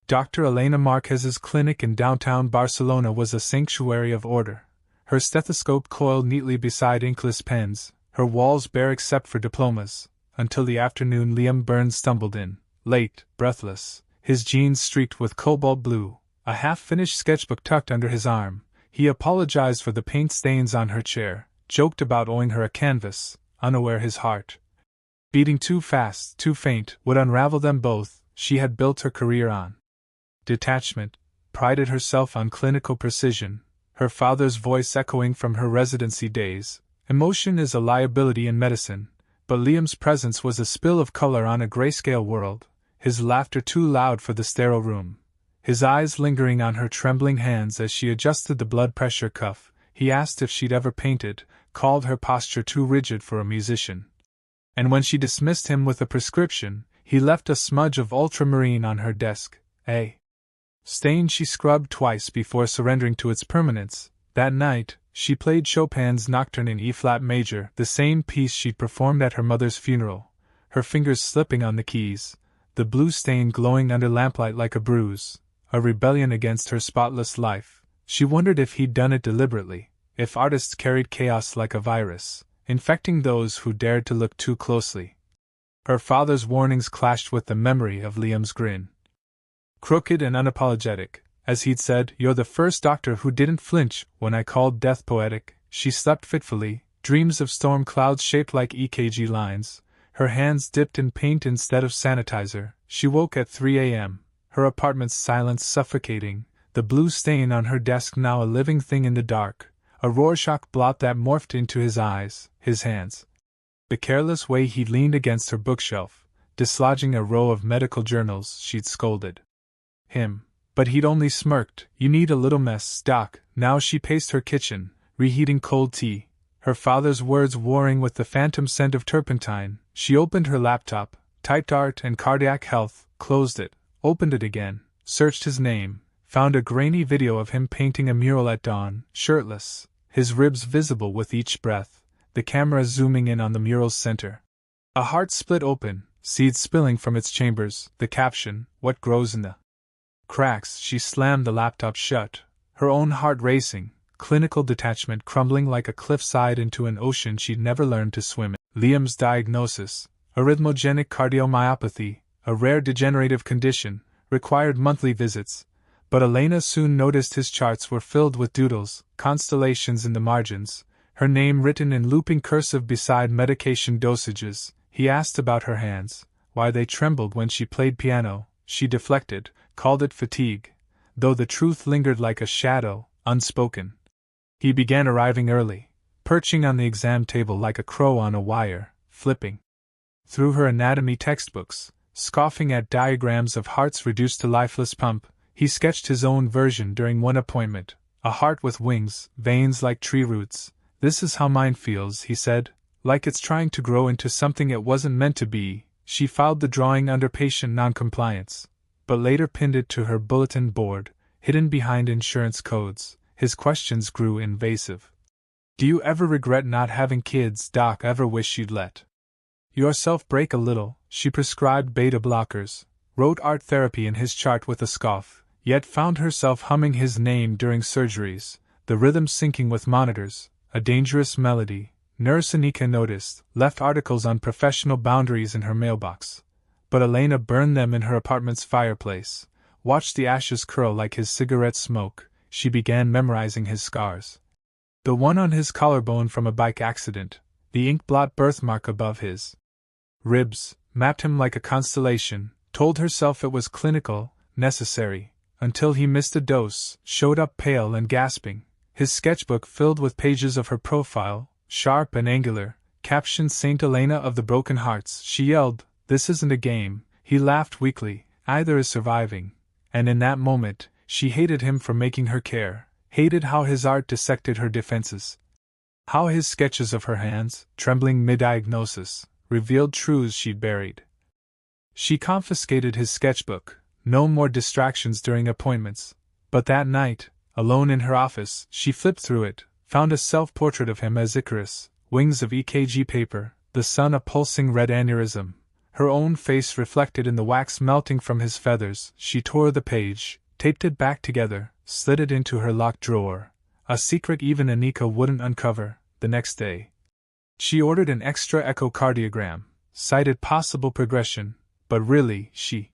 Dr. Elena Marquez's clinic in downtown Barcelona was a sanctuary of order, her stethoscope coiled neatly beside inkless pens, her walls bare except for diplomas, until the afternoon Liam Burns stumbled in, late, breathless, his jeans streaked with cobalt blue, a half-finished sketchbook tucked under his arm. He apologized for the paint stains on her chair, joked about owing her a canvas, unaware his heart, beating too fast, too faint, would unravel them both. She had built her career on detachment, prided herself on clinical precision, her father's voice echoing from her residency days. Emotion is a liability in medicine, but Liam's presence was a spill of color on a grayscale world, his laughter too loud for the sterile room. His eyes lingering on her trembling hands as she adjusted the blood pressure cuff, he asked if she'd ever painted, called her posture too rigid for a musician. And when she dismissed him with a prescription, he left a smudge of ultramarine on her desk, a stain she scrubbed twice before surrendering to its permanence. That night, she played Chopin's Nocturne in E-flat major, the same piece she'd performed at her mother's funeral, her fingers slipping on the keys, the blue stain glowing under lamplight like a bruise, a rebellion against her spotless life. She wondered if he'd done it deliberately, if artists carried chaos like a virus, infecting those who dared to look too closely. Her father's warnings clashed with the memory of Liam's grin. Crooked and unapologetic, as he'd said, "You're the first doctor who didn't flinch when I called death poetic." She slept fitfully, dreams of storm clouds shaped like EKG lines, her hands dipped in paint instead of sanitizer. She woke at 3 a.m., her apartment's silence suffocating, the blue stain on her desk now a living thing in the dark, a Rorschach blot that morphed into his eyes, his hands. The careless way he'd leaned against her bookshelf, dislodging a row of medical journals. She'd scolded him, but he'd only smirked. "You need a little mess, Doc." Now she paced her kitchen, reheating cold tea, her father's words warring with the phantom scent of turpentine. She opened her laptop, typed art and cardiac health, closed it, opened it again, searched his name, found a grainy video of him painting a mural at dawn, shirtless, his ribs visible with each breath, the camera zooming in on the mural's center. A heart split open, seeds spilling from its chambers, the caption, "What grows in the cracks." She slammed the laptop shut, her own heart racing, clinical detachment crumbling like a cliffside into an ocean she'd never learned to swim in. Liam's diagnosis, arrhythmogenic cardiomyopathy, a rare degenerative condition, required monthly visits, but Elena soon noticed his charts were filled with doodles, constellations in the margins, her name written in looping cursive beside medication dosages. He asked about her hands, why they trembled when she played piano. She deflected, called it fatigue, though the truth lingered like a shadow, unspoken. He began arriving early, perching on the exam table like a crow on a wire, flipping through her anatomy textbooks, scoffing at diagrams of hearts reduced to lifeless pump. He sketched his own version during one appointment, a heart with wings, veins like tree roots. "This is how mine feels," he said, "like it's trying to grow into something it wasn't meant to be." She filed the drawing under patient noncompliance, but later pinned it to her bulletin board, hidden behind insurance codes. His questions grew invasive. "Do you ever regret not having kids, Doc? Ever wish you'd let yourself break a little?" She prescribed beta blockers, wrote art therapy in his chart with a scoff, yet found herself humming his name during surgeries, the rhythm syncing with monitors, a dangerous melody. Nurse Anika noticed, left articles on professional boundaries in her mailbox, but Elena burned them in her apartment's fireplace, watched the ashes curl like his cigarette smoke. She began memorizing his scars. The one on his collarbone from a bike accident, the ink blot birthmark above his ribs, mapped him like a constellation, told herself it was clinical, necessary, until he missed a dose, showed up pale and gasping, his sketchbook filled with pages of her profile, sharp and angular, captioned "Saint Elena of the Broken Hearts." She yelled, "This isn't a game." He laughed weakly, "Either is surviving." And in that moment, she hated him for making her care, hated how his art dissected her defenses, how his sketches of her hands, trembling mid-diagnosis, revealed truths she'd buried. She confiscated his sketchbook, no more distractions during appointments, but that night, alone in her office, she flipped through it, found a self-portrait of him as Icarus, wings of EKG paper, the sun a pulsing red aneurysm, her own face reflected in the wax melting from his feathers. She tore the page, taped it back together, slid it into her locked drawer, a secret even Anika wouldn't uncover. The next day, she ordered an extra echocardiogram, cited possible progression, but really, she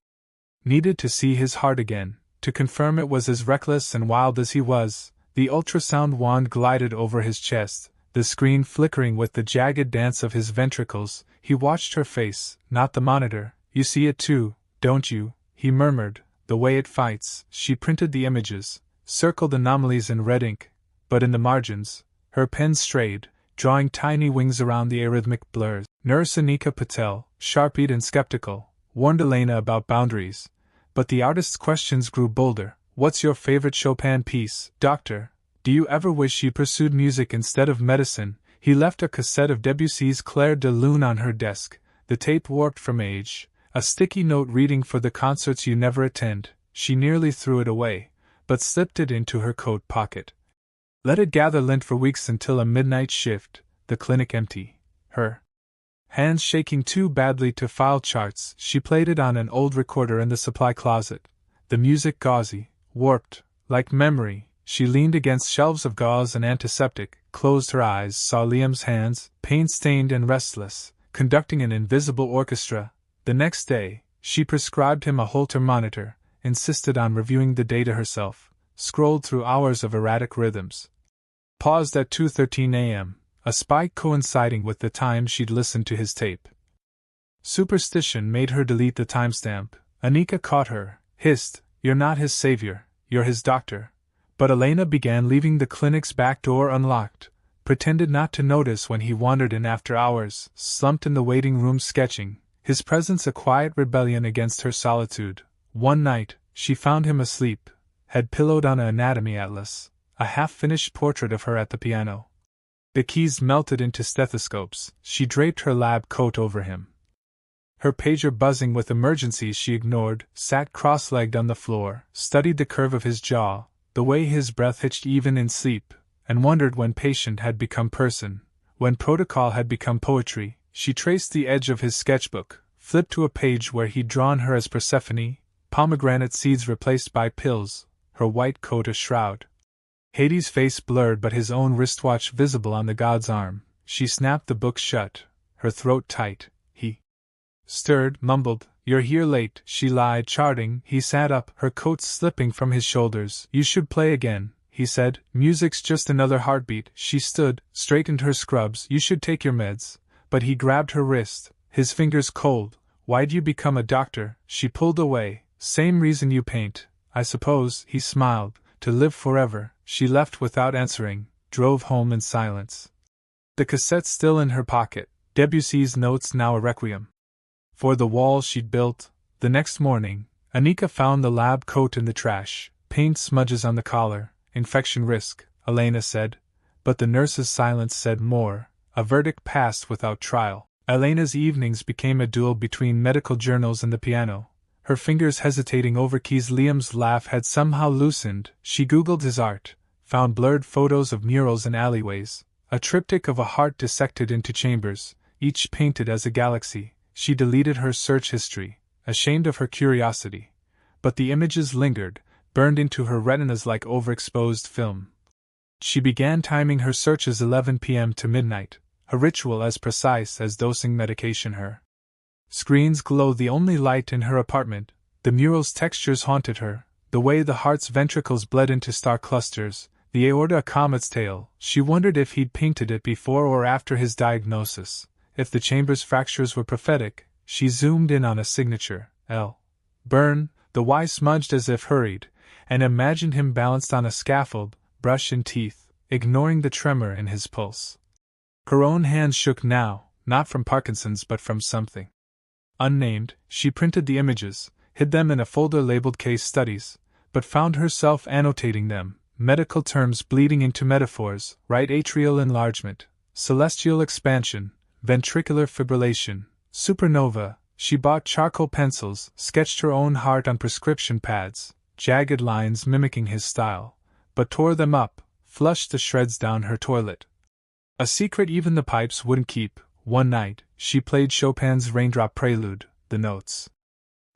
needed to see his heart again, to confirm it was as reckless and wild as he was. The ultrasound wand glided over his chest, the screen flickering with the jagged dance of his ventricles. He watched her face, not the monitor. You see it too, don't you? He murmured. The way it fights. She printed the images, circled anomalies in red ink, but in the margins, her pen strayed, drawing tiny wings around the arrhythmic blurs. Nurse Anika Patel, sharp-eyed and skeptical, warned Elena about boundaries, but the artist's questions grew bolder. What's your favorite Chopin piece, doctor? Do you ever wish you pursued music instead of medicine? He left a cassette of Debussy's Clair de Lune on her desk, the tape warped from age, a sticky note reading for the concerts you never attend. She nearly threw it away, but slipped it into her coat pocket. Let it gather lint for weeks until a midnight shift, the clinic empty. Her hands shaking too badly to file charts, she played it on an old recorder in the supply closet. The music gauzy, warped, like memory. She leaned against shelves of gauze and antiseptic, closed her eyes, saw Liam's hands, pain-stained and restless, conducting an invisible orchestra. The next day, she prescribed him a Holter monitor, insisted on reviewing the data herself, scrolled through hours of erratic rhythms. Paused at 2:13 a.m., a spike coinciding with the time she'd listened to his tape. Superstition made her delete the timestamp. Anika caught her, hissed, "You're not his savior, you're his doctor." But Elena began leaving the clinic's back door unlocked, pretended not to notice when he wandered in after hours, slumped in the waiting room sketching, his presence a quiet rebellion against her solitude. One night, she found him asleep, head pillowed on an anatomy atlas, a half-finished portrait of her at the piano. The keys melted into stethoscopes. She draped her lab coat over him. Her pager buzzing with emergencies she ignored, sat cross-legged on the floor, studied the curve of his jaw, the way his breath hitched even in sleep, and wondered when patient had become person, when protocol had become poetry. She traced the edge of his sketchbook, flipped to a page where he'd drawn her as Persephone, pomegranate seeds replaced by pills, her white coat a shroud. Hades' face blurred but his own wristwatch visible on the god's arm. She snapped the book shut, her throat tight. He stirred, mumbled, "You're here late," she lied, charting. He sat up, her coat slipping from his shoulders. "You should play again," he said. "Music's just another heartbeat." She stood, straightened her scrubs. "You should take your meds." But he grabbed her wrist, his fingers cold. "Why'd you become a doctor?" She pulled away. "Same reason you paint, I suppose," he smiled. "To live forever." She left without answering, drove home in silence. The cassette still in her pocket, Debussy's notes now a requiem for the wall she'd built. The next morning, Anika found the lab coat in the trash, paint smudges on the collar. "Infection risk," Elena said, but the nurse's silence said more. A verdict passed without trial. Elena's evenings became a duel between medical journals and the piano, her fingers hesitating over keys. Liam's laugh had somehow loosened. She googled his art, found blurred photos of murals in alleyways, a triptych of a heart dissected into chambers, each painted as a galaxy. She deleted her search history, ashamed of her curiosity, but the images lingered, burned into her retinas like overexposed film. She began timing her searches 11 p.m. to midnight, a ritual as precise as dosing medication. Her screens glowed the only light in her apartment. The mural's textures haunted her, the way the heart's ventricles bled into star clusters, the aorta a comet's tail. She wondered if he'd painted it before or after his diagnosis. If the chamber's fractures were prophetic. She zoomed in on a signature, L. Burn, the Y smudged as if hurried, and imagined him balanced on a scaffold, brush in teeth, ignoring the tremor in his pulse. Her own hands shook now, not from Parkinson's but from something unnamed. She printed the images, hid them in a folder labeled Case Studies, but found herself annotating them, medical terms bleeding into metaphors: right atrial enlargement, celestial expansion, ventricular fibrillation, supernova. She bought charcoal pencils, sketched her own heart on prescription pads, jagged lines mimicking his style, but tore them up, flushed the shreds down her toilet. A secret even the pipes wouldn't keep. One night, she played Chopin's Raindrop Prelude, the notes.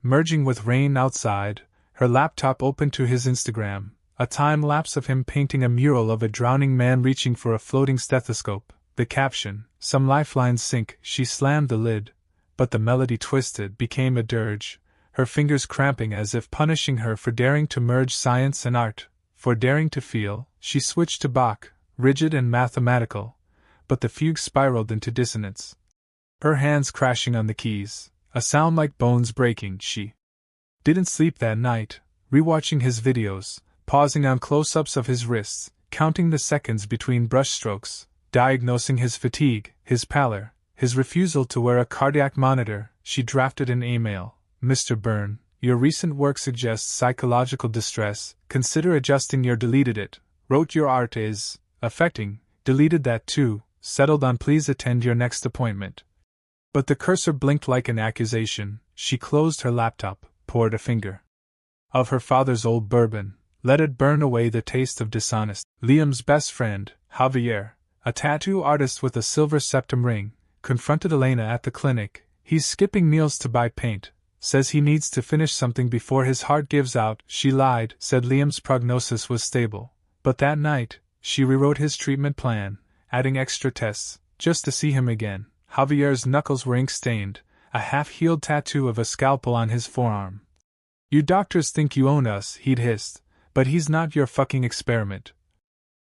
Merging with rain outside, her laptop opened to his Instagram, a time-lapse of him painting a mural of a drowning man reaching for a floating stethoscope. The caption, "Some lifelines sink." She slammed the lid, but the melody twisted, became a dirge, her fingers cramping as if punishing her for daring to merge science and art, for daring to feel. She switched to Bach, rigid and mathematical, but the fugue spiraled into dissonance. Her hands crashing on the keys, a sound like bones breaking. She didn't sleep that night, rewatching his videos, pausing on close-ups of his wrists, counting the seconds between brushstrokes, diagnosing his fatigue, his pallor, his refusal to wear a cardiac monitor. She drafted an email. "Mr. Byrne, your recent work suggests psychological distress. Consider adjusting your." Deleted it. Wrote, "Your art is affecting." Deleted that too. Settled on, "Please attend your next appointment." But the cursor blinked like an accusation. She closed her laptop, poured a finger of her father's old bourbon, let it burn away the taste of dishonest. Liam's best friend, Javier, a tattoo artist with a silver septum ring, confronted Elena at the clinic. "He's skipping meals to buy paint. Says he needs to finish something before his heart gives out." She lied, said Liam's prognosis was stable. But that night, she rewrote his treatment plan, adding extra tests, just to see him again. Javier's knuckles were ink-stained, a half-healed tattoo of a scalpel on his forearm. "You doctors think you own us," he'd hissed, "but he's not your fucking experiment."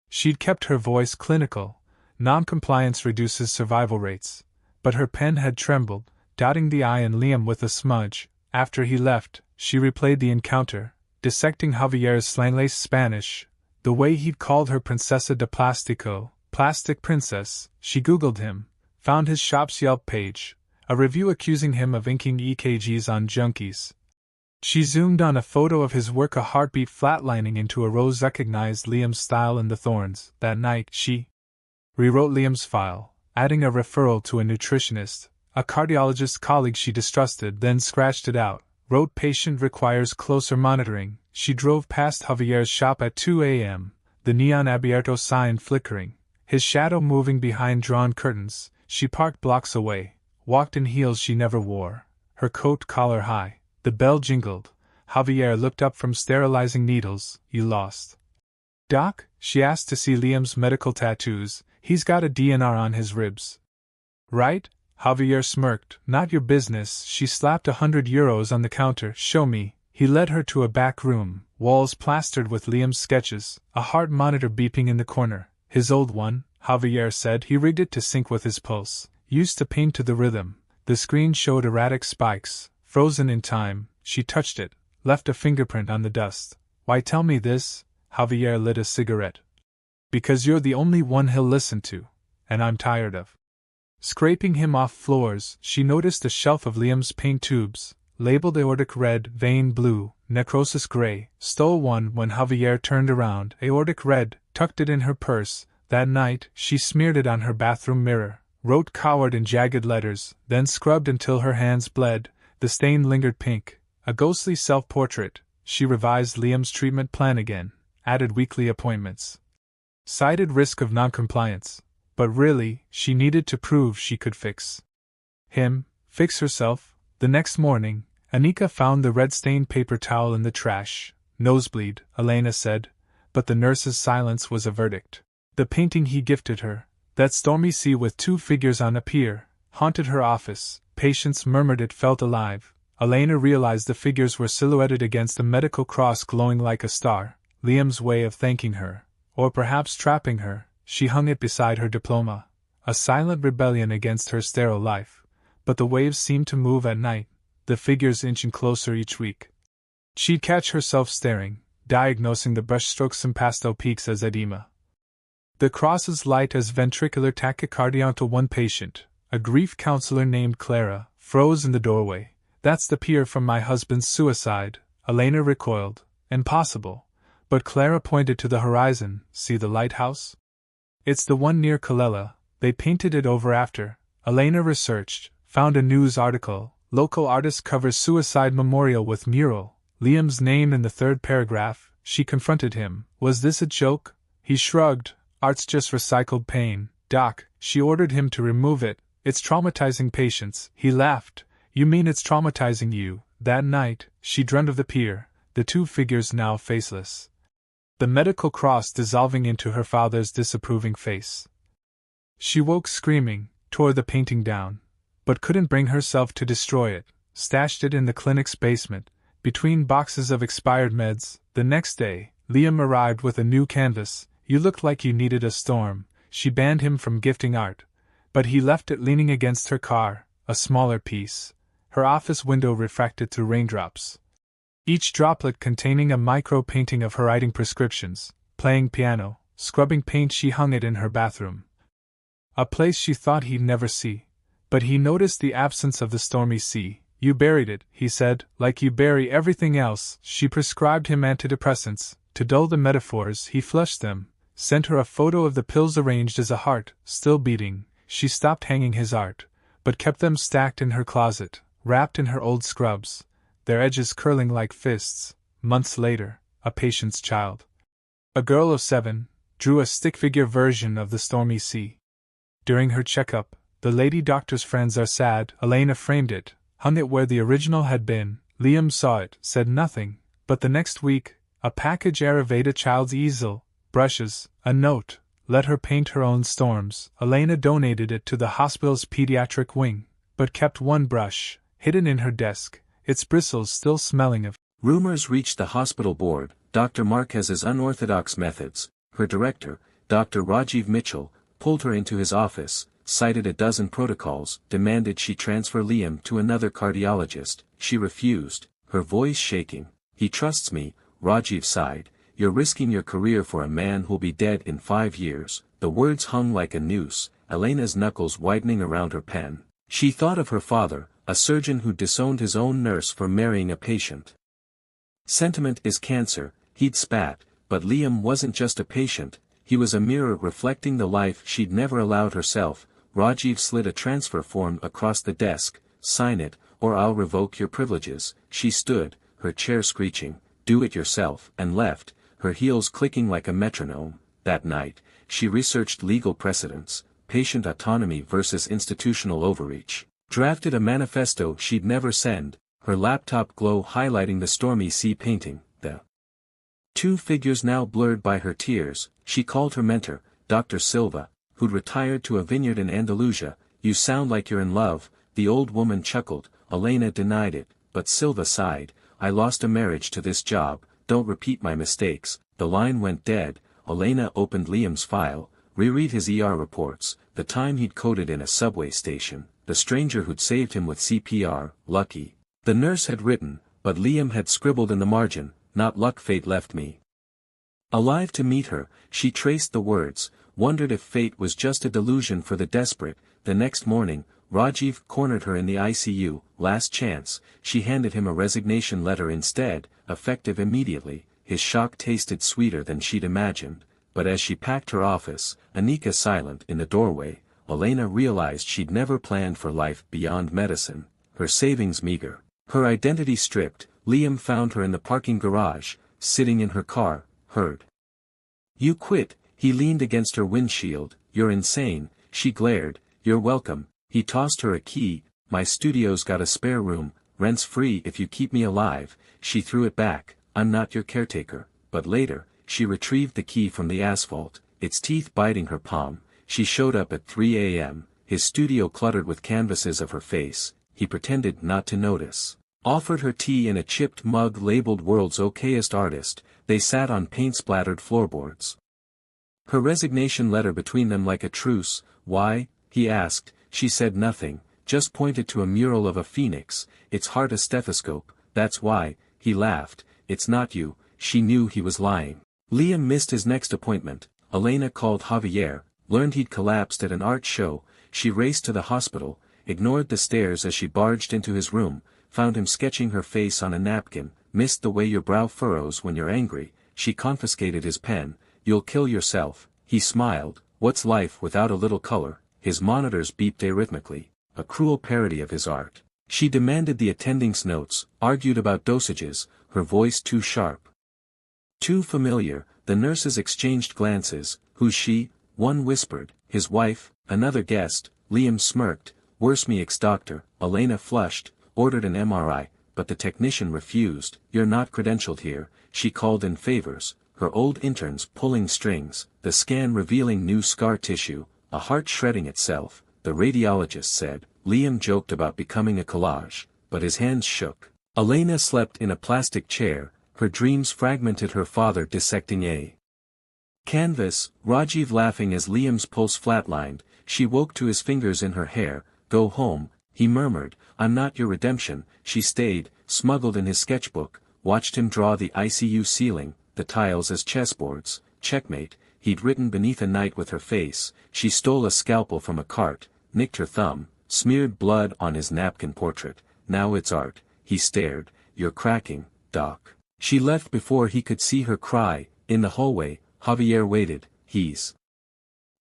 She'd kept her voice clinical. Non-compliance reduces survival rates. But her pen had trembled, dotting the I in Liam with a smudge. After he left, she replayed the encounter, dissecting Javier's slangless Spanish, the way he'd called her Princesa de Plástico, plastic princess. She Googled him, found his shop's Yelp page, a review accusing him of inking EKGs on junkies. She zoomed on a photo of his work, a heartbeat flatlining into a rose, recognized Liam's style in the thorns. That night, she rewrote Liam's file, adding a referral to a nutritionist, a cardiologist colleague she distrusted, then scratched it out, wrote, "Patient requires closer monitoring." She drove past Javier's shop at 2 a.m., the neon abierto sign flickering, his shadow moving behind drawn curtains. She parked blocks away, walked in heels she never wore, her coat collar high. The bell jingled. Javier looked up from sterilizing needles. "You lost Doc?" she asked, to see Liam's medical tattoos. "He's got a DNR on his ribs." "Right?" Javier smirked. "Not your business." She slapped €100 on the counter. "Show me." He led her to a back room, walls plastered with Liam's sketches, a heart monitor beeping in the corner. "His old one," Javier said. He rigged it to sync with his pulse, used to paint to the rhythm. The screen showed erratic spikes, frozen in time. She touched it, left a fingerprint on the dust. "Why tell me this?" Javier lit a cigarette. "Because you're the only one he'll listen to, and I'm tired of scraping him off floors." She noticed a shelf of Liam's paint tubes, labeled aortic red, vein blue, necrosis gray, stole one when Javier turned around. Aortic red, tucked it in her purse. That night, she smeared it on her bathroom mirror, wrote "coward" in jagged letters, then scrubbed until her hands bled. The stain lingered pink, a ghostly self-portrait. She revised Liam's treatment plan again, added weekly appointments, cited risk of noncompliance. But really, she needed to prove she could fix him, fix herself. The next morning, Anika found the red-stained paper towel in the trash. "Nosebleed," Elena said, but the nurse's silence was a verdict. The painting he gifted her, that stormy sea with two figures on a pier, haunted her office. Patients murmured it felt alive. Elena realized the figures were silhouetted against the medical cross glowing like a star. Liam's way of thanking her, or perhaps trapping her. She hung it beside her diploma, a silent rebellion against her sterile life. But the waves seemed to move at night, the figures inching closer each week. She'd catch herself staring, diagnosing the brushstrokes and pastel peaks as edema, the crosses light as ventricular tachycardia. Until one patient, a grief counselor named Clara, froze in the doorway. "That's the pier from my husband's suicide." Elena recoiled. Impossible. But Clara pointed to the horizon. "See the lighthouse? It's the one near Kalela. They painted it over after." Elena researched, found a news article. Local artist covers suicide memorial with mural. Liam's name in the third paragraph. She confronted him. Was this a joke? He shrugged. "Art's just recycled pain, Doc." She ordered him to remove it. "It's traumatizing patients." He laughed. You mean it's traumatizing you? That night, she dreamed of the pier, the two figures now faceless. The medical cross dissolving into her father's disapproving face. She woke screaming, tore the painting down, but couldn't bring herself to destroy it, stashed it in the clinic's basement, between boxes of expired meds. The next day, Liam arrived with a new canvas. You looked like you needed a storm. She banned him from gifting art, but he left it leaning against her car, a smaller piece. Her office window refracted through raindrops. Each droplet containing a micro-painting of her writing prescriptions, playing piano, scrubbing paint. She hung it in her bathroom. A place she thought he'd never see. But he noticed the absence of the stormy sea. You buried it, he said, like you bury everything else. She prescribed him antidepressants. To dull the metaphors, he flushed them, sent her a photo of the pills arranged as a heart, still beating. She stopped hanging his art, but kept them stacked in her closet, wrapped in her old scrubs, their edges curling like fists. Months later, a patient's child, a girl of 7, drew a stick-figure version of the stormy sea. During her checkup, the lady doctor's friends are sad. Elena framed it, hung it where the original had been. Liam saw it, said nothing, but the next week, a package arrived: a child's easel, brushes, a note. Let her paint her own storms. Elena donated it to the hospital's pediatric wing, but kept one brush, hidden in her desk, its bristles still smelling of. Rumors reached the hospital board. Dr. Marquez's unorthodox methods. Her director, Dr. Rajiv Mitchell, pulled her into his office, cited a dozen protocols, demanded she transfer Liam to another cardiologist. She refused, her voice shaking. He trusts me, Rajiv sighed. You're risking your career for a man who'll be dead in 5 years. The words hung like a noose, Elena's knuckles widening around her pen. She thought of her father, a surgeon who disowned his own nurse for marrying a patient. Sentiment is cancer, he'd spat, but Liam wasn't just a patient, he was a mirror reflecting the life she'd never allowed herself. Rajiv slid a transfer form across the desk. Sign it, or I'll revoke your privileges. She stood, her chair screeching, do it yourself, and left, her heels clicking like a metronome. That night, she researched legal precedents, patient autonomy versus institutional overreach, drafted a manifesto she'd never send, her laptop glow highlighting the stormy sea painting. The two figures now blurred by her tears. She called her mentor, Dr. Silva, who'd retired to a vineyard in Andalusia. You sound like you're in love. The old woman chuckled. Elena denied it, but Silva sighed. I lost a marriage to this job. Don't repeat my mistakes. The line went dead. Elena opened Liam's file, reread his ER reports, the time he'd coded in a subway station, the stranger who'd saved him with CPR, lucky. The nurse had written, but Liam had scribbled in the margin, not luck, fate left me alive to meet her. She traced the words, wondered if fate was just a delusion for the desperate. The next morning, Rajiv cornered her in the ICU. Last chance. She handed him a resignation letter instead, effective immediately. His shock tasted sweeter than she'd imagined, but as she packed her office, Anika silent in the doorway, Elena realized she'd never planned for life beyond medicine. Her savings meager, her identity stripped. Liam found her in the parking garage, sitting in her car. Heard you quit. He leaned against her windshield. You're insane. She glared. You're welcome. He tossed her a key. My studio's got a spare room, rent's free if you keep me alive. She threw it back. I'm not your caretaker. But later, she retrieved the key from the asphalt, its teeth biting her palm. She showed up at 3 a.m., his studio cluttered with canvases of her face. He pretended not to notice. Offered her tea in a chipped mug labeled World's Okayest Artist. They sat on paint-splattered floorboards. Her resignation letter between them like a truce. Why? He asked. She said nothing, just pointed to a mural of a phoenix, its heart a stethoscope. That's why. He laughed. It's not you. She knew he was lying. Liam missed his next appointment. Elena called Javier, learned he'd collapsed at an art show. She raced to the hospital, ignored the stares as she barged into his room, found him sketching her face on a napkin. Missed the way your brow furrows when you're angry. She confiscated his pen. You'll kill yourself. He smiled. What's life without a little color? His monitors beeped arrhythmically, a cruel parody of his art. She demanded the attending's notes, argued about dosages, her voice too sharp, too familiar. The nurses exchanged glances. Who's she? One whispered. His wife. Another guessed. Liam smirked. Worse me ex-doctor. Elena flushed. ordered an MRI, but the technician refused. "You're not credentialed here," she called in favors, her old interns pulling strings, the scan revealing new scar tissue, a heart shredding itself. The radiologist said. Liam joked about becoming a collage, but his hands shook. Elena slept in a plastic chair, her dreams fragmented, her father dissecting a canvas, Rajiv laughing as Liam's pulse flatlined. She woke to his fingers in her hair. "Go home," he murmured. "I'm not your redemption." She stayed, smuggled in his sketchbook, watched him draw the ICU ceiling, the tiles as chessboards. "Checkmate," he'd written beneath a knight with her face. She stole a scalpel from a cart, nicked her thumb, smeared blood on his napkin portrait. "Now it's art." He stared. "You're cracking, Doc." She left before he could see her cry. In the hallway, Javier waited. "He's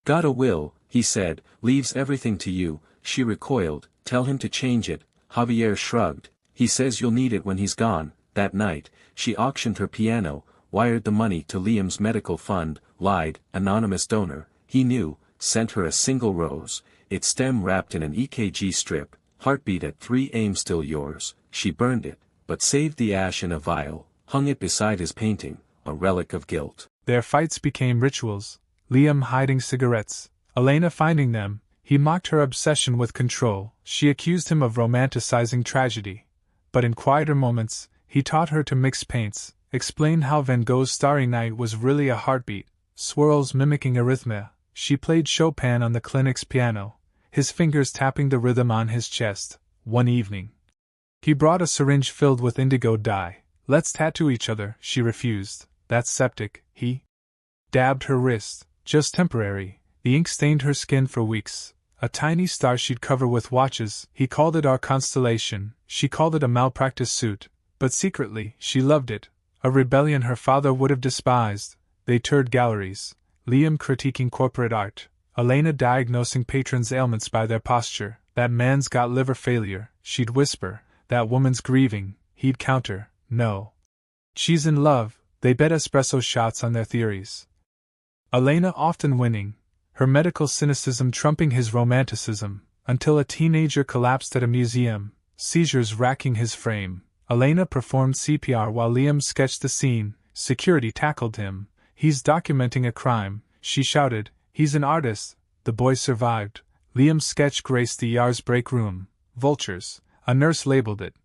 got a will," he said. "Leaves everything to you." She recoiled. "Tell him to change it." Javier shrugged. "He says you'll need it when he's gone." That night, she auctioned her piano, wired the money to Liam's medical fund, lied, anonymous donor. He knew, sent her a single rose, its stem wrapped in an EKG strip, heartbeat at 3 am still yours. She burned it, but saved the ash in a vial, hung it beside his painting, a relic of guilt. Their fights became rituals, Liam hiding cigarettes, Elena finding them. He mocked her obsession with control. She accused him of romanticizing tragedy. But in quieter moments, he taught her to mix paints, explained how Van Gogh's Starry Night was really a heartbeat, swirls mimicking arrhythmia. She played Chopin on the clinic's piano, his fingers tapping the rhythm on his chest. One evening, he brought a syringe filled with indigo dye. "Let's tattoo each other," she refused. "That's septic." He dabbed her wrist. "Just temporary." The ink stained her skin for weeks. A tiny star she'd cover with watches. He called it our constellation. She called it a malpractice suit. But secretly, she loved it. A rebellion her father would have despised. They toured galleries, Liam critiquing corporate art, Elena diagnosing patrons' ailments by their posture. "That man's got liver failure," she'd whisper. "That woman's grieving," he'd counter. "No. She's in love." They bet espresso shots on their theories, Elena often winning, her medical cynicism trumping his romanticism, until a teenager collapsed at a museum, seizures racking his frame. Elena performed CPR while Liam sketched the scene. Security tackled him. "He's documenting a crime," she shouted. "He's an artist." The boy survived. Liam's sketch graced the ER's break room. "Vultures," a nurse labeled it.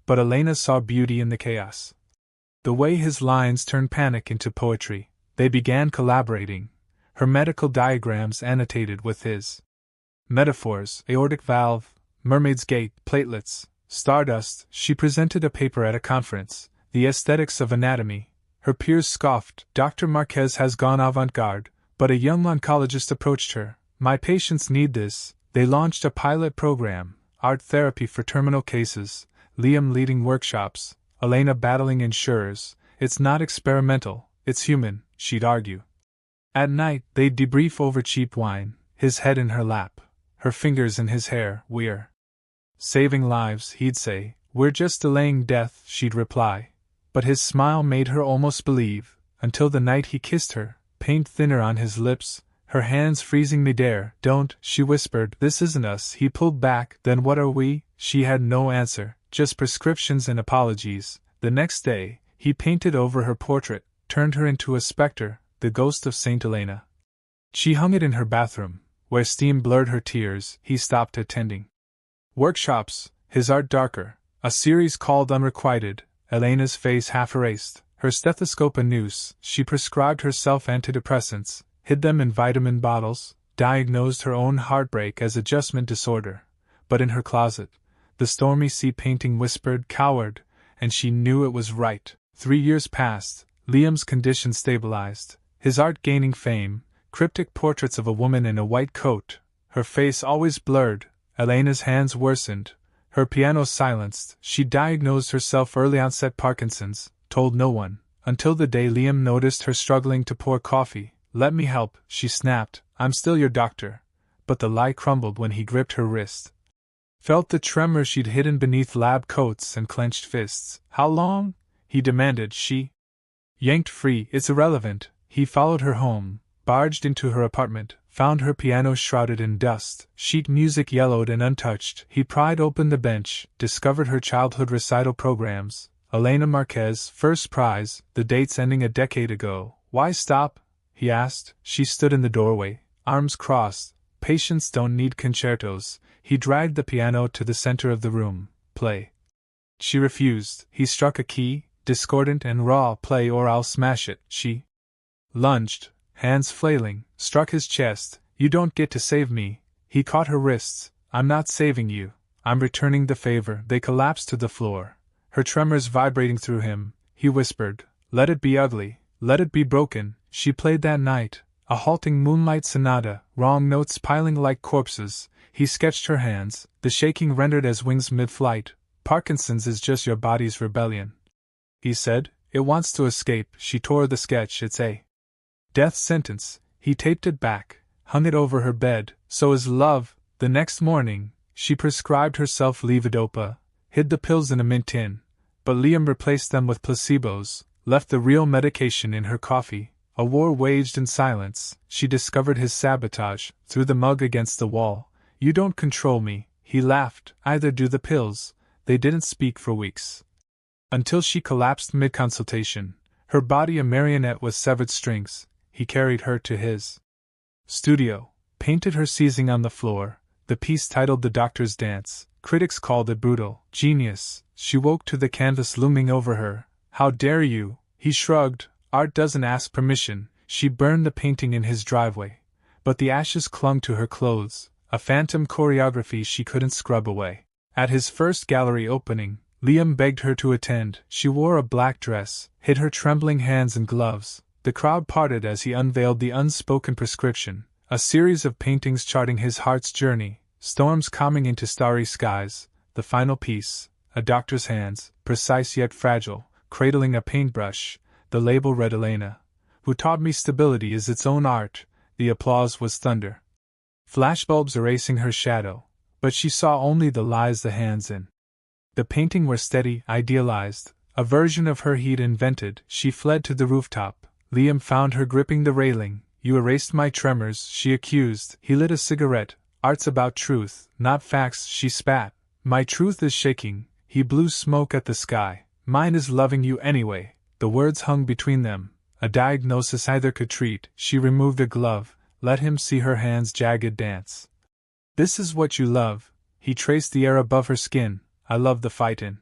But Elena saw beauty in the chaos. The way his lines turned panic into poetry. They began collaborating, her medical diagrams annotated with his metaphors: aortic valve, mermaid's gate, platelets, stardust. She presented a paper at a conference, The Aesthetics of Anatomy. Her peers scoffed. Dr. Marquez has gone avant-garde, but a young oncologist approached her. "My patients need this." They launched a pilot program, art therapy for terminal cases, Liam leading workshops, Elena battling insurers. "It's not experimental, it's human," she'd argue. At night, they'd debrief over cheap wine, his head in her lap, her fingers in his hair. "We're saving lives," he'd say. "We're just delaying death," she'd reply. But his smile made her almost believe, until the night he kissed her, paint thinner on his lips, her hands freezing midair. "Don't," she whispered. "This isn't us." He pulled back. "Then what are we?" She had no answer, just prescriptions and apologies. The next day, he painted over her portrait, turned her into a specter, the ghost of Saint Elena. She hung it in her bathroom, where steam blurred her tears. He stopped attending workshops, his art darker, a series called Unrequited, Elena's face half erased, her stethoscope a noose. She prescribed herself antidepressants, hid them in vitamin bottles, diagnosed her own heartbreak as adjustment disorder. But in her closet, the Stormy sea painting whispered, "Coward," and she knew it was right. 3 years passed, Liam's condition stabilized, his art gaining fame, cryptic portraits of a woman in a white coat, her face always blurred. Elena's hands worsened, her piano silenced. She diagnosed herself early onset Parkinson's, told no one, until the day Liam noticed her struggling to pour coffee. "Let me help," she snapped. "I'm still your doctor." But the lie crumbled when he gripped her wrist. Felt the tremor she'd hidden beneath lab coats and clenched fists. "How long?" he demanded. She yanked free. "It's irrelevant." He followed her home, barged into her apartment, found her piano shrouded in dust, sheet music yellowed and untouched. He pried open the bench, discovered her childhood recital programs. Elena Marquez, first prize, the dates ending a decade ago. Why stop? He asked. She stood in the doorway, arms crossed. Patients don't need concertos. He dragged the piano to the center of the room. Play. She refused. He struck a key, discordant and raw. Play or I'll smash it. She lunged, hands flailing, struck his chest. You don't get to save me. He caught her wrists. I'm not saving you. I'm returning the favor. They collapsed to the floor, her tremors vibrating through him. He whispered, let it be ugly, let it be broken. She played that night, a halting moonlight sonata, wrong notes piling like corpses. He sketched her hands, the shaking rendered as wings mid-flight. Parkinson's is just your body's rebellion, he said. It wants to escape. She tore the sketch. It's a death sentence. He taped it back, hung it over her bed. So is love. The next morning, she prescribed herself levodopa, hid the pills in a mint tin, but Liam replaced them with placebos, left the real medication in her coffee. A war waged in silence. She discovered his sabotage, threw the mug against the wall. You don't control me, he laughed. Either do the pills. They didn't speak for weeks, until she collapsed mid-consultation, her body a marionette with severed strings. He carried her to his studio, painted her seizing on the floor. The piece, titled The Doctor's Dance, critics called it brutal. Genius. She woke to the canvas looming over her. How dare you? He shrugged. Art doesn't ask permission. She burned the painting in his driveway, but the ashes clung to her clothes, a phantom choreography she couldn't scrub away. At his first gallery opening, Liam begged her to attend. She wore a black dress, hid her trembling hands in gloves. The crowd parted as he unveiled the unspoken prescription, a series of paintings charting his heart's journey, storms calming into starry skies. The final piece, a doctor's hands, precise yet fragile, cradling a paintbrush. The label read Elena, who taught me stability is its own art. The applause was thunder, flashbulbs erasing her shadow, but she saw only the lies the hands in the painting were steady, idealized, a version of her he'd invented. She fled to the rooftop. Liam found her gripping the railing. You erased my tremors, she accused. He lit a cigarette. Art's about truth, not facts, she spat. My truth is shaking. He blew smoke at the sky. Mine is loving you anyway. The words hung between them, a diagnosis either could treat. She removed a glove, let him see her hands' jagged dance. This is what you love. He traced the air above her skin. I love the fight in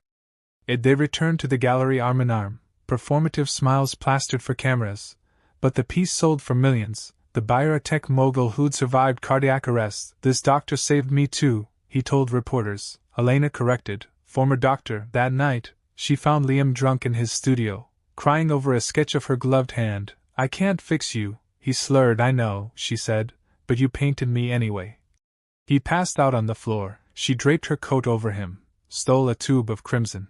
it. They returned to the gallery arm in arm, performative smiles plastered for cameras. But the piece sold for millions. The buyer, a tech mogul who'd survived cardiac arrest. This doctor saved me too, he told reporters. Elena corrected, former doctor. That night, she found Liam drunk in his studio, crying over a sketch of her gloved hand. I can't fix you, he slurred. I know, she said, but you painted me anyway. He passed out on the floor. She draped her coat over him, stole a tube of crimson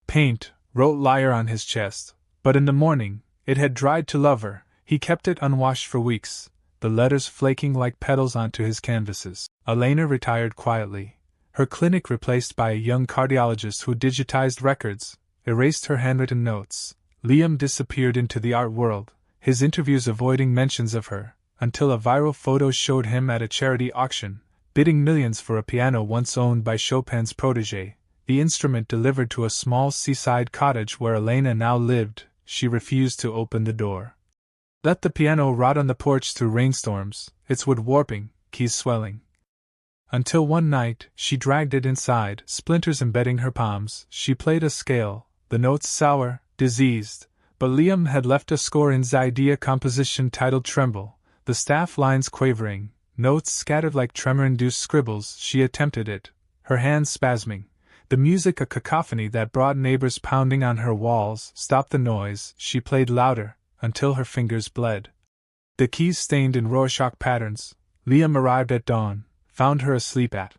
paint, wrote liar on his chest. But in the morning, it had dried to love her. He kept it unwashed for weeks, the letters flaking like petals onto his canvases. Elena retired quietly, her clinic replaced by a young cardiologist who digitized records, erased her handwritten notes. Liam disappeared into the art world, his interviews avoiding mentions of her, until a viral photo showed him at a charity auction, bidding millions for a piano once owned by Chopin's protégé, the instrument delivered to a small seaside cottage where Elena now lived. She refused to open the door. Let the piano rot on the porch through rainstorms, its wood warping, keys swelling. Until one night, she dragged it inside, splinters embedding her palms. She played a scale, the notes sour, diseased, but Liam had left a score in Zaidia composition titled Tremble, the staff lines quavering, notes scattered like tremor-induced scribbles. She attempted it, her hands spasming, the music a cacophony that brought neighbors pounding on her walls. Stop the noise. She played louder, until her fingers bled, the keys stained in Rorschach patterns. Liam arrived at dawn, found her asleep at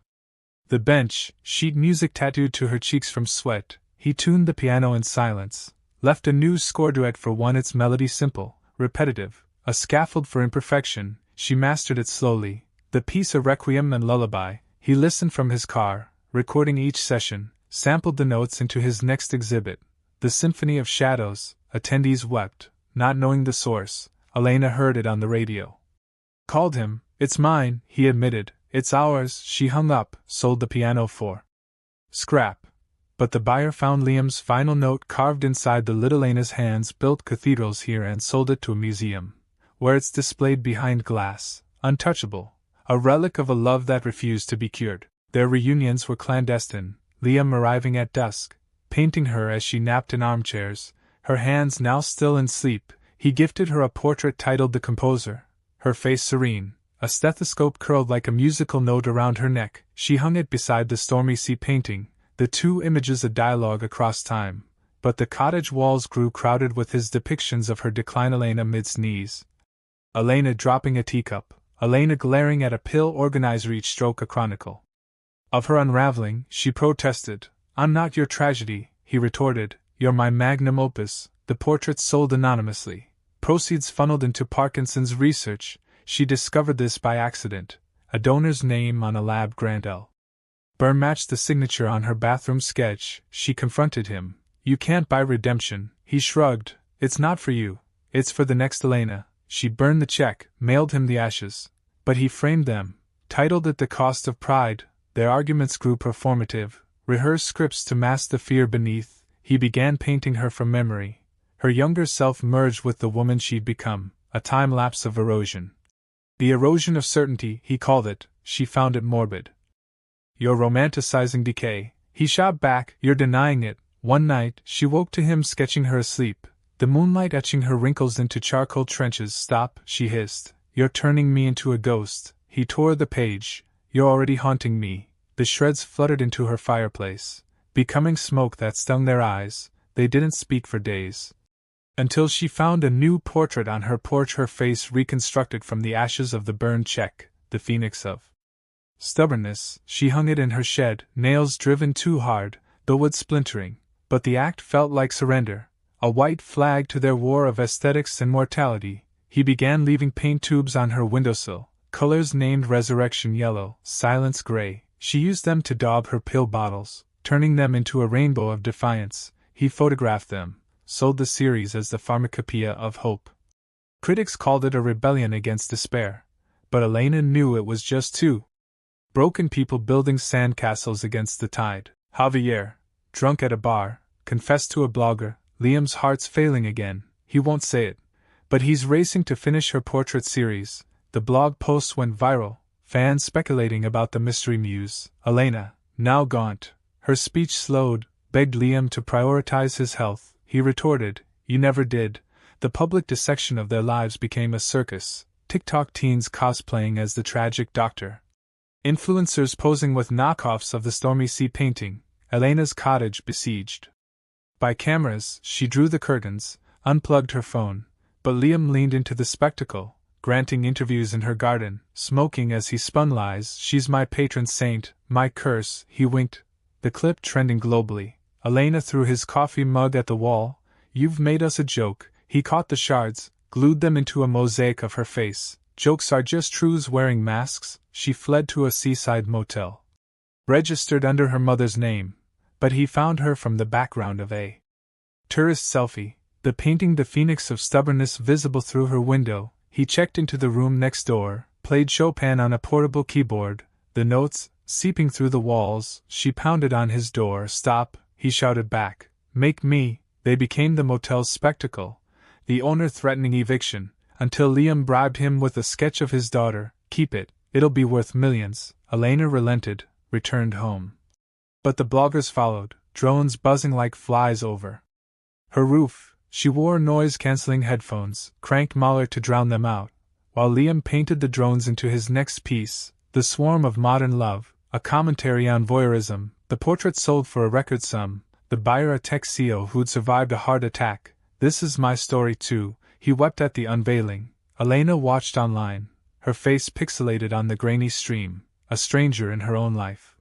the bench, sheet music tattooed to her cheeks from sweat. He tuned the piano in silence, left a new score duet for one, its melody simple, repetitive, a scaffold for imperfection. She mastered it slowly, the piece a requiem and lullaby. He listened from his car, recording each session, sampled the notes into his next exhibit, the Symphony of Shadows. Attendees wept, not knowing the source. Elena heard it on the radio, called him, It's mine, he admitted. It's ours. She hung up, sold the piano for scrap. But the buyer found Liam's final note carved inside the little Lena's hands built cathedrals here and sold it to a museum, where it's displayed behind glass, untouchable, a relic of a love that refused to be cured. Their reunions were clandestine, Liam arriving at dusk, painting her as she napped in armchairs, her hands now still in sleep. He gifted her a portrait titled The Composer, her face serene, a stethoscope curled like a musical note around her neck. She hung it beside the Stormy sea painting, the two images a dialogue across time, but the cottage walls grew crowded with his depictions of her decline. Elena midst knees, Elena dropping a teacup, Elena glaring at a pill organizer, each stroke a chronicle of her unraveling. She protested. I'm not your tragedy, he retorted, you're my magnum opus. The portraits sold anonymously, proceeds funneled into Parkinson's research. She discovered this by accident, a donor's name on a lab grant. Byrne matched the signature on her bathroom sketch. She confronted him. You can't buy redemption, he shrugged. It's not for you, it's for the next Elena. She burned the check, mailed him the ashes. But he framed them, titled it The Cost of Pride. Their arguments grew performative, rehearsed scripts to mask the fear beneath. He began painting her from memory. Her younger self merged with the woman she'd become, a time-lapse of erosion. The erosion of certainty, he called it. She found it morbid. You're romanticizing decay, he shot back. You're denying it. One night, she woke to him sketching her asleep, the moonlight etching her wrinkles into charcoal trenches. Stop, she hissed. You're turning me into a ghost. He tore the page. You're already haunting me. The shreds fluttered into her fireplace, becoming smoke that stung their eyes. They didn't speak for days. Until she found a new portrait on her porch, her face reconstructed from the ashes of the burned check, the phoenix of stubbornness. She hung it in her shed, nails driven too hard, the wood splintering, but the act felt like surrender, a white flag to their war of aesthetics and mortality. He began leaving paint tubes on her windowsill, colors named Resurrection Yellow, Silence Gray. She used them to daub her pill bottles, turning them into a rainbow of defiance. He photographed them, sold the series as the Pharmacopoeia of Hope. Critics called it a rebellion against despair, but Elena knew it was just two broken people building sandcastles against the tide. Javier, drunk at a bar, confessed to a blogger. Liam's heart's failing again. He won't say it, but he's racing to finish her portrait series. The blog posts went viral, fans speculating about the mystery muse. Elena, now gaunt, her speech slowed, begged Liam to prioritize his health. He retorted, you never did. The public dissection of their lives became a circus. TikTok teens cosplaying as the tragic doctor, influencers posing with knockoffs of the Stormy sea painting, Elena's cottage besieged by cameras. She drew the curtains, unplugged her phone, but Liam leaned into the spectacle, granting interviews in her garden, smoking as he spun lies. She's my patron saint, my curse, he winked, the clip trending globally. Elena threw his coffee mug at the wall. You've made us a joke. He caught the shards, glued them into a mosaic of her face. Jokes are just truths wearing masks. She fled to a seaside motel, registered under her mother's name, but he found her from the background of a tourist selfie, the painting the phoenix of stubbornness visible through her window. He checked into the room next door, played Chopin on a portable keyboard, the notes seeping through the walls. She pounded on his door. Stop, he shouted back. Make me. They became the motel's spectacle, the owner threatening eviction, until Liam bribed him with a sketch of his daughter. Keep it, it'll be worth millions. Elena relented, returned home. But the bloggers followed, drones buzzing like flies over her roof. She wore noise-canceling headphones, cranked Mahler to drown them out, while Liam painted the drones into his next piece, The Swarm of Modern Love, a commentary on voyeurism. The portrait sold for a record sum, the buyer a tech CEO who'd survived a heart attack. This is my story too, he wept at the unveiling. Elena watched online, her face pixelated on the grainy stream, a stranger in her own life.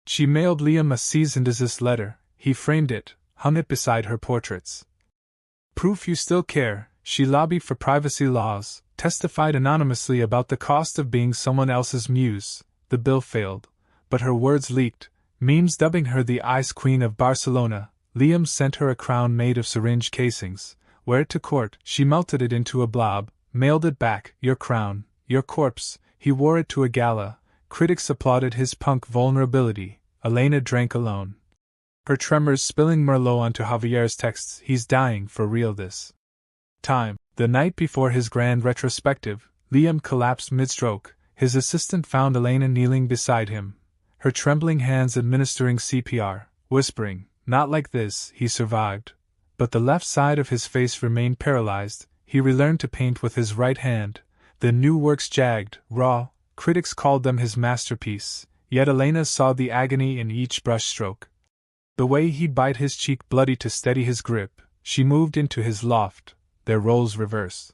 She mailed Liam a cease-and-desist letter. He framed it, hung it beside her portraits. Proof you still care. She lobbied for privacy laws, testified anonymously about the cost of being someone else's muse. The bill failed, but her words leaked, memes dubbing her the Ice Queen of Barcelona. Liam sent her a crown made of syringe casings. Wear it to court. She melted it into a blob, mailed it back. Your crown, your corpse, He wore it to a gala. Critics applauded his punk vulnerability. Elena drank alone, her tremors spilling Merlot onto Javier's texts. He's dying for real this time. The night before his grand retrospective, Liam collapsed mid-stroke. His assistant found Elena kneeling beside him, her trembling hands administering CPR, whispering, "Not like this." He survived, but the left side of his face remained paralyzed. He relearned to paint with his right hand. The new works jagged, raw. Critics called them his masterpiece, yet Elena saw the agony in each brushstroke. The way he'd bite his cheek bloody to steady his grip. She moved into his loft, their roles reversed.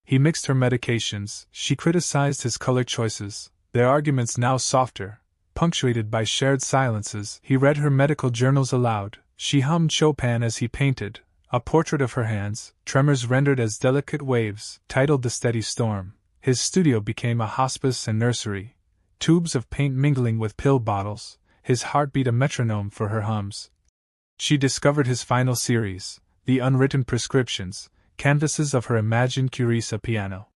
He mixed her medications, she criticized his color choices, their arguments now softer, punctuated by shared silences. He read her medical journals aloud, she hummed Chopin as he painted, a portrait of her hands, tremors rendered as delicate waves, titled The Steady Storm. His studio became a hospice and nursery, tubes of paint mingling with pill bottles, his heartbeat a metronome for her hums. She discovered his final series, the unwritten prescriptions, canvases of her imagined Curisa piano.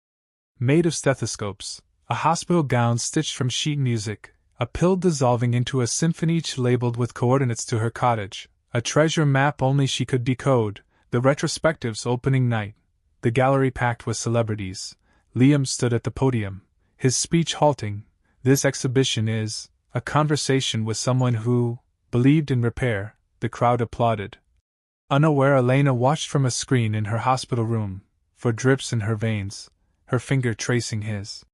Made of stethoscopes, a hospital gown stitched from sheet music, a pill dissolving into a symphony, each labeled with coordinates to her cottage, a treasure map only she could decode. The retrospective's opening night, the gallery packed with celebrities. Liam stood at the podium, his speech halting. "This exhibition is a conversation with someone who believed in repair." The crowd applauded. Unaware, Elena watched from a screen in her hospital room, for drips in her veins, her finger tracing his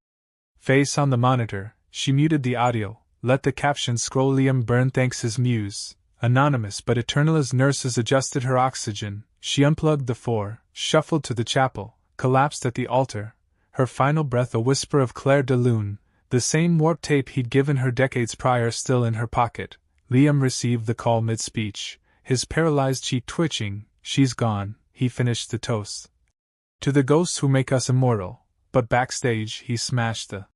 face on the monitor. She muted the audio, let the caption scroll. Liam Byrne thanks his muse, anonymous but eternal. As nurses adjusted her oxygen, she unplugged the four, shuffled to the chapel, collapsed at the altar, her final breath a whisper of Claire de Lune, the same warped tape he'd given her decades prior still in her pocket. Liam received the call mid-speech, his paralyzed cheek twitching. "She's gone," he finished the toast. "To the ghosts who make us immortal." But backstage he smashed the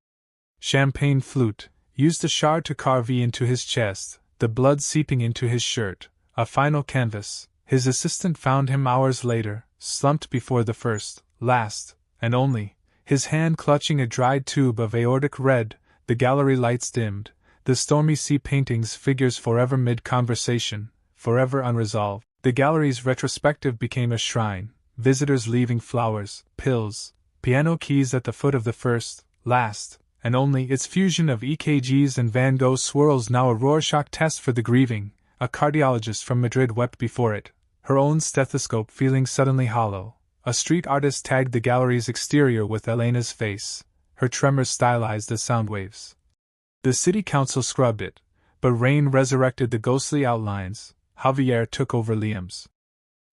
champagne flute, used a shard to carve E into his chest, the blood seeping into his shirt. A final canvas. His assistant found him hours later, slumped before the first, last, and only, his hand clutching a dried tube of aortic red. The gallery lights dimmed, the Stormy sea paintings figures forever mid-conversation, forever unresolved. The gallery's retrospective became a shrine, visitors leaving flowers, pills, piano keys at the foot of the first, last, and only. Its fusion of EKGs and Van Gogh swirls now a Rorschach test for the grieving. A cardiologist from Madrid wept before it, her own stethoscope feeling suddenly hollow. A street artist tagged the gallery's exterior with Elena's face, her tremors stylized as sound waves. The city council scrubbed it, but rain resurrected the ghostly outlines. Javier took over Liam's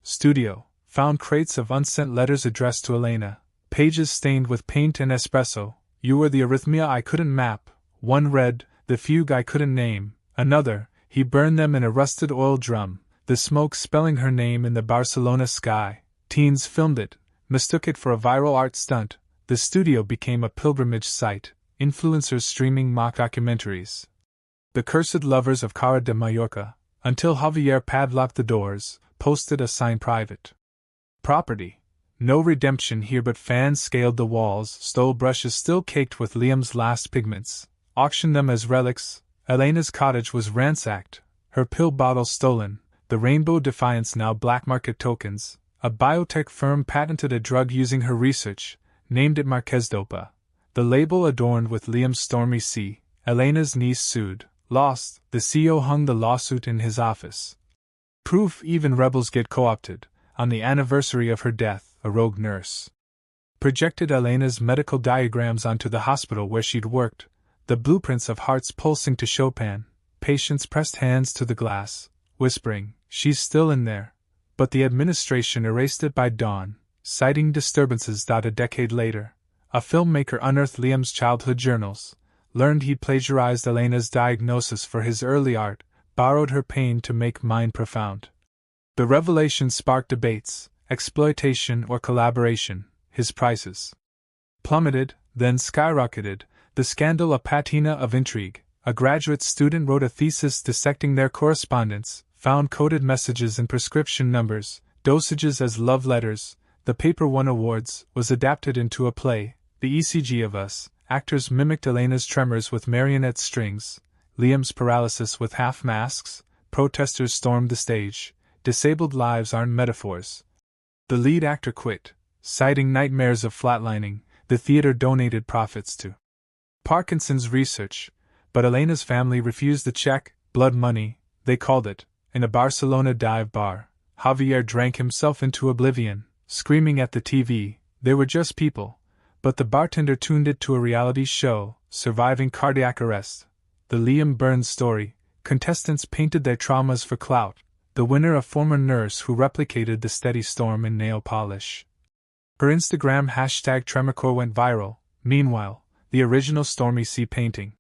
studio, found crates of unsent letters addressed to Elena, pages stained with paint and espresso. "You were the arrhythmia I couldn't map," one read, "the fugue I couldn't name." Another, "He burned them in a rusted oil drum," the smoke spelling her name in the Barcelona sky. Teens filmed it, mistook it for a viral art stunt. The studio became a pilgrimage site, influencers streaming mock documentaries. The cursed lovers of Cara de Mallorca, until Javier padlocked the doors, posted a sign, "Private property. No redemption here," but fans scaled the walls, stole brushes still caked with Liam's last pigments, auctioned them as relics. Elena's cottage was ransacked, her pill bottles stolen, the rainbow defiance now black market tokens. A biotech firm patented a drug using her research, named it Marquez Dopa. The label adorned with Liam's Stormy C. Elena's niece sued, lost. The CEO hung the lawsuit in his office. Proof even rebels get co-opted. On the anniversary of her death, a rogue nurse projected Elena's medical diagrams onto the hospital where she'd worked, the blueprints of hearts pulsing to Chopin. Patients pressed hands to the glass, whispering, "She's still in there." But the administration erased it by dawn, citing disturbances. A decade later, a filmmaker unearthed Liam's childhood journals, learned he'd plagiarized Elena's diagnosis for his early art, borrowed her pain to make mine profound. The revelation sparked debates, exploitation or collaboration. His prices plummeted, then skyrocketed, the scandal a patina of intrigue. A graduate student wrote a thesis dissecting their correspondence, found coded messages and prescription numbers, dosages as love letters. The paper won awards, was adapted into a play, The ECG of Us, actors mimicked Elena's tremors with marionette strings, Liam's paralysis with half masks, protesters stormed the stage. Disabled lives aren't metaphors. The lead actor quit, citing nightmares of flatlining. The theater donated profits to Parkinson's research, but Elena's family refused the check, blood money, they called it, in a Barcelona dive bar. Javier drank himself into oblivion, screaming at the TV, they were just people, but the bartender tuned it to a reality show, surviving cardiac arrest. The Liam Burns story, contestants painted their traumas for clout, the winner a former nurse who replicated the steady storm in nail polish. Her Instagram hashtag Tremorcore went viral. Meanwhile, the original Stormy C painting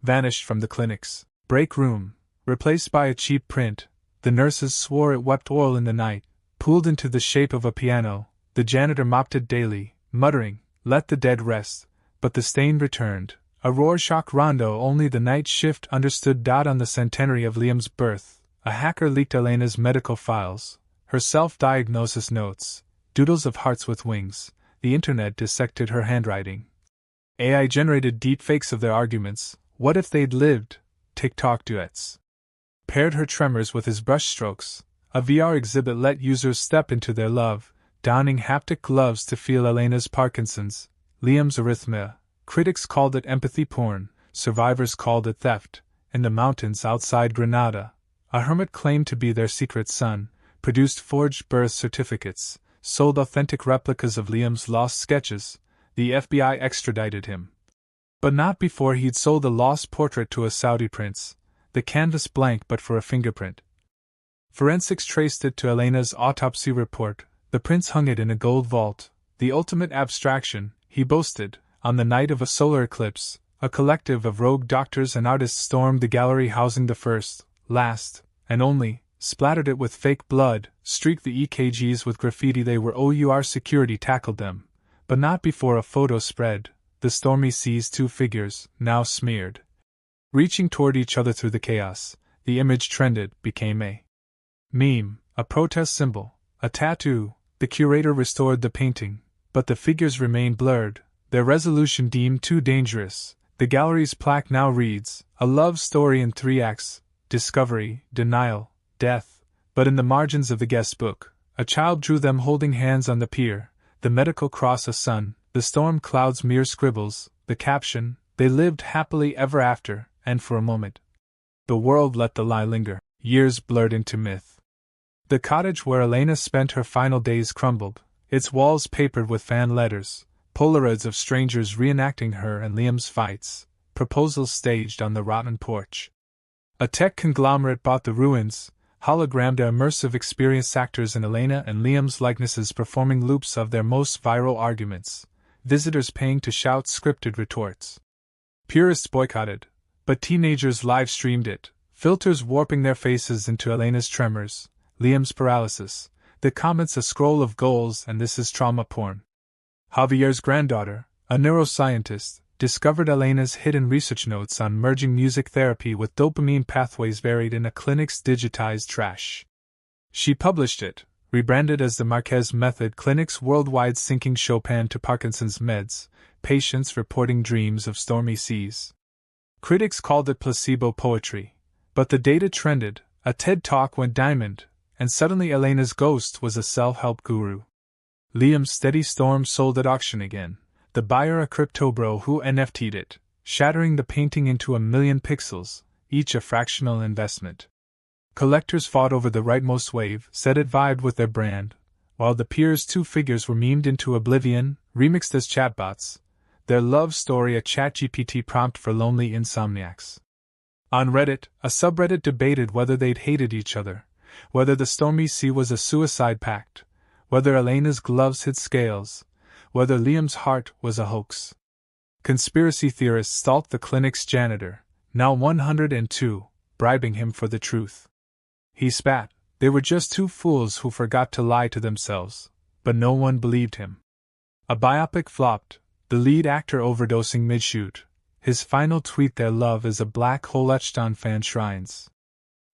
vanished from the clinic's break room, replaced by a cheap print. The nurses swore it wept oil in the night, pooled into the shape of a piano. The janitor mopped it daily, muttering, "Let the dead rest," but the stain returned. A Rorschach rondo only the night shift understood. On the centenary of Liam's birth, a hacker leaked Elena's medical files, her self-diagnosis notes, doodles of hearts with wings. The internet dissected her handwriting. AI generated deepfakes of their arguments. What if they'd lived? TikTok duets paired her tremors with his brushstrokes. A VR exhibit let users step into their love, donning haptic gloves to feel Elena's Parkinson's, Liam's arrhythmia. Critics called it empathy porn, survivors called it theft. In the mountains outside Granada, a hermit claimed to be their secret son, produced forged birth certificates, sold authentic replicas of Liam's lost sketches. The FBI extradited him. But not before he'd sold a lost portrait to a Saudi prince, the canvas blank but for a fingerprint. Forensics traced it to Elena's autopsy report. The prince hung it in a gold vault, the ultimate abstraction, he boasted. On the night of a solar eclipse, a collective of rogue doctors and artists stormed the gallery housing the first, last, and only, splattered it with fake blood, streaked the EKGs with graffiti. They were OUR security tackled them, but not before a photo spread. The Stormy sees two figures, now smeared, reaching toward each other through the chaos. The image trended, became a meme, a protest symbol, a tattoo. The curator restored the painting, but the figures remained blurred, their resolution deemed too dangerous. The gallery's plaque now reads, "A love story in 3 acts, discovery, denial, death." But in the margins of the guest book, a child drew them holding hands on the pier, the medical cross a sun, the storm clouds mere scribbles, the caption, "They lived happily ever after," and for a moment, the world let the lie linger. Years blurred into myth. The cottage where Elena spent her final days crumbled, its walls papered with fan letters, Polaroids of strangers reenacting her and Liam's fights, proposals staged on the rotten porch. A tech conglomerate bought the ruins, hologrammed immersive experience actors in Elena and Liam's likenesses performing loops of their most viral arguments, visitors paying to shout scripted retorts. Purists boycotted, but teenagers live-streamed it, filters warping their faces into Elena's tremors, Liam's paralysis, the comments a scroll of goals, and this is trauma porn. Javier's granddaughter, a neuroscientist, discovered Elena's hidden research notes on merging music therapy with dopamine pathways buried in a clinic's digitized trash. She published it, rebranded as the Marquez Method. Clinics worldwide syncing Chopin to Parkinson's meds, patients reporting dreams of stormy seas. Critics called it placebo poetry, but the data trended, a TED Talk went diamond, and suddenly Elena's ghost was a self-help guru. Liam's Steady Storm sold at auction again, the buyer a crypto bro who NFT'd it, shattering the painting into 1,000,000 pixels, each a fractional investment. Collectors fought over the rightmost wave, said it vibed with their brand, while the pier's two figures were memed into oblivion, remixed as chatbots, their love story a ChatGPT prompt for lonely insomniacs. On Reddit, a subreddit debated whether they'd hated each other, whether the Stormy Sea was a suicide pact, whether Elena's gloves hid scales, whether Liam's heart was a hoax. Conspiracy theorists stalked the clinic's janitor, now 102, bribing him for the truth. He spat, they were just two fools who forgot to lie to themselves, but no one believed him. A biopic flopped, the lead actor overdosing mid-shoot, his final tweet, "Their love is a black hole etched on fan shrines."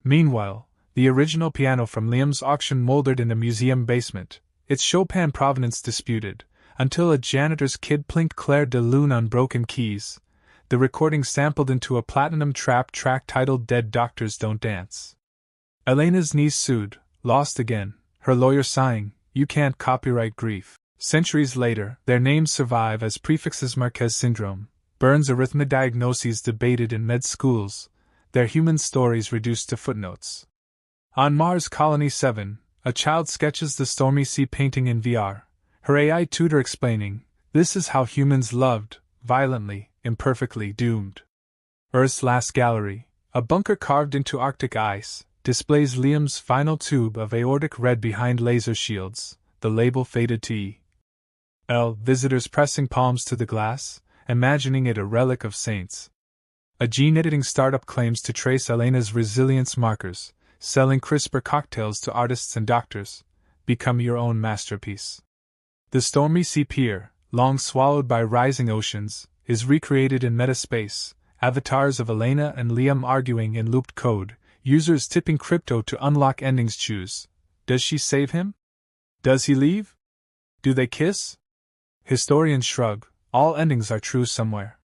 Meanwhile, the original piano from Liam's auction moldered in a museum basement, its Chopin provenance disputed, until a janitor's kid plinked Claire de Lune on broken keys, the recording sampled into a platinum trap track titled Dead Doctors Don't Dance. Elena's niece sued, lost again, her lawyer sighing, "You can't copyright grief." Centuries later, their names survive as prefixes: Marquez syndrome, Burns arrhythmia diagnoses debated in med schools, their human stories reduced to footnotes. On Mars Colony 7, a child sketches the Stormy sea painting in VR, her AI tutor explaining, "This is how humans loved, violently, imperfectly, doomed." Earth's Last Gallery, a bunker carved into Arctic ice, displays Liam's final tube of aortic red behind laser shields, the label faded to E.L. Visitors pressing palms to the glass, imagining it a relic of saints. A gene-editing startup claims to trace Elena's resilience markers, selling CRISPR cocktails to artists and doctors. Become your own masterpiece. The Stormy Sea Pier, long swallowed by rising oceans, is recreated in metaspace, avatars of Elena and Liam arguing in looped code, users tipping crypto to unlock endings. Choose. Does she save him? Does he leave? Do they kiss? Historians shrug, all endings are true somewhere.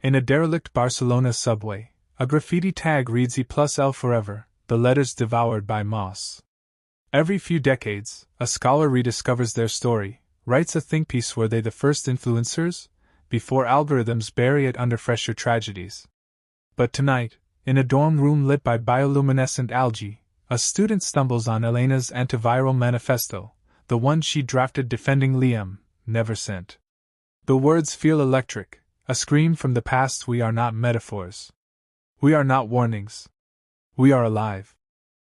In a derelict Barcelona subway, a graffiti tag reads E+L forever, the letters devoured by moss. Every few decades, a scholar rediscovers their story, writes a think piece. Were they the first influencers? Before algorithms bury it under fresher tragedies. But tonight, in a dorm room lit by bioluminescent algae, a student stumbles on Elena's antiviral manifesto, the one she drafted defending Liam, never sent. The words feel electric, a scream from the past. We are not metaphors. We are not warnings. We are alive.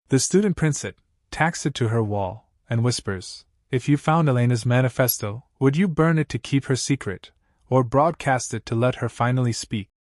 The student prints it, tacks it to her wall, and whispers, "If you found Elena's manifesto, would you burn it to keep her secret, or broadcast it to let her finally speak?"